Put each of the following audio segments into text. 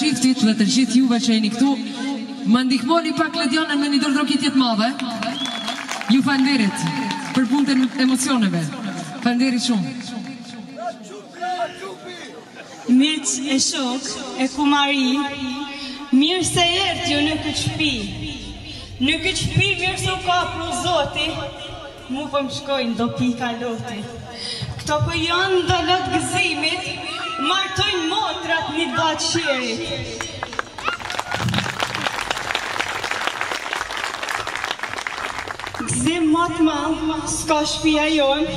shiftit dhe të gjithë juve që jeni këtu, më ndihmoni pak Ledionën me një dërdrokitje të madhe. Ju falënderit për punën e emocioneve. Falënderit shumë. Miq e shok e kumari, mirë se erdhët ju në këtë shtëpi. Në këtë shtëpi mirë se u kapru Zoti, mu po më shkojnë do pika loti. Këto po janë do lot gëzimit, martojnë motrat një datë shirit. Gëzim matë malë, s'ka shpia jonë,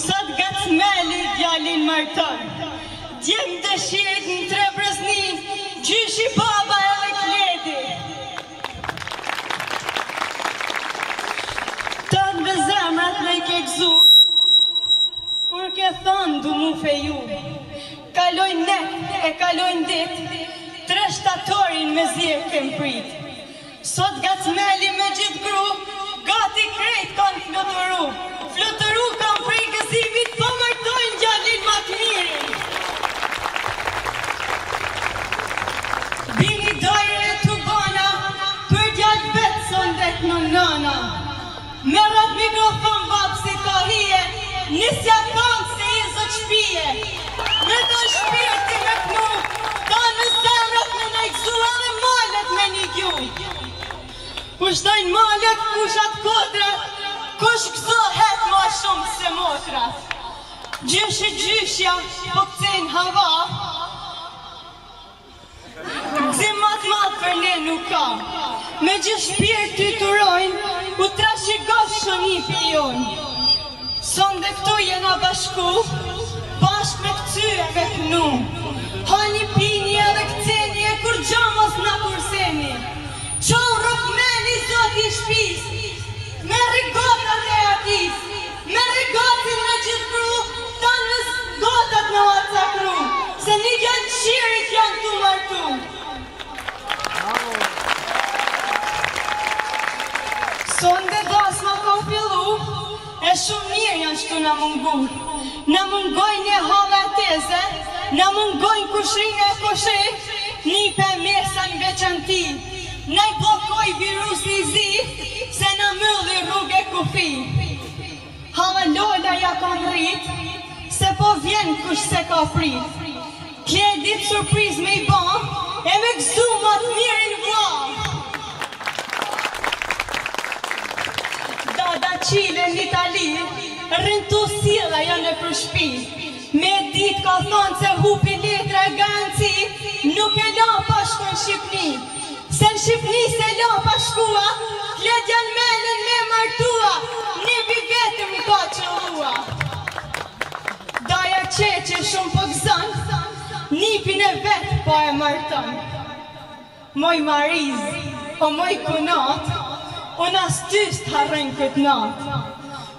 sot gacmeli djalin marton. Djemë dëshirit në tre brëzni, gjyshi baba e me kleti. Tëtë dhe zemrat me i ke gëzu, kur ke thonë du mu feju. Kalojnë net e kalojnë dit, tre shtatorin me zirë kem prit. Sot gacmeli me gjithë gru, gati krejt kanë flutëru. Flutëru kanë prej gëzimit, po martojnë gjallin ma të mirin. Bini dajre e të bona, për gjallë vetë sondet në nëna. Merrat mikrofon babë si ka hije, nisja kanë se i zot shpije. Me do shpirti me pnu, ka në zemrat me nejkzu edhe malet me një gju. Kushtojnë malet, kushat kodrat, kush gëzohet ma shumë se motrat. Gjyshja, po këcen hava, gëzim matë matë për ne nuk ka. Me gjithë shpirë ty të rojnë, u trashigos shonipi jonë. Son dhe këtu jena bashku, bashk me këtyre me kënu. Hani pini edhe këceni e kur gjamos na kurseni. Qonë rëkmeni zoti shpis, me rigotat e atis, me rigotin me gjithë kru, tanë në gotat në aca kru, se një janë qirit janë të martu. Son dhe dasma ka fillu, e shumë mirë janë shtu në mungur. Në mungojnë e hove teze, në mungojnë kushrinë e koshe, një pe mesa në veçanti. Ne i blokoj virusi i zi, se në mëlli rrugë e kufi. Hava lola ja kam rrit, se po vjen kush se ka prit. Kje dit surpriz me i ban, e me gëzu matë mirin vla. Dada Qile në Itali, rrintu sila janë e për shpi. Me dit ka thonë se hupi letra e garanci, nuk e la pa shku në Shqipni. Se në Shqipni se la pa shkua, Ledjan menen me martua, një bi vetëm ka qëllua. Daja qeqe shumë po gëzën, nipin e vetë po e marton. Moj mariz, o moj kunat, unë as tyst harren këtë natë.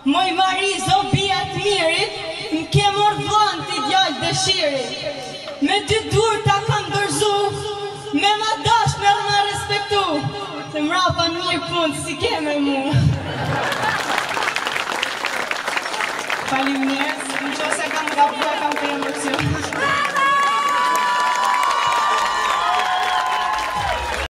Moj mariz, o bijat mirit, më ke mor vlanti djallë dëshirit. Me dy dur ta kam dërzu, me ma dash me rëma respektu, se mrapa një punë si keme mu. Falim njës, në qo se kam nga pua, kam për emocion.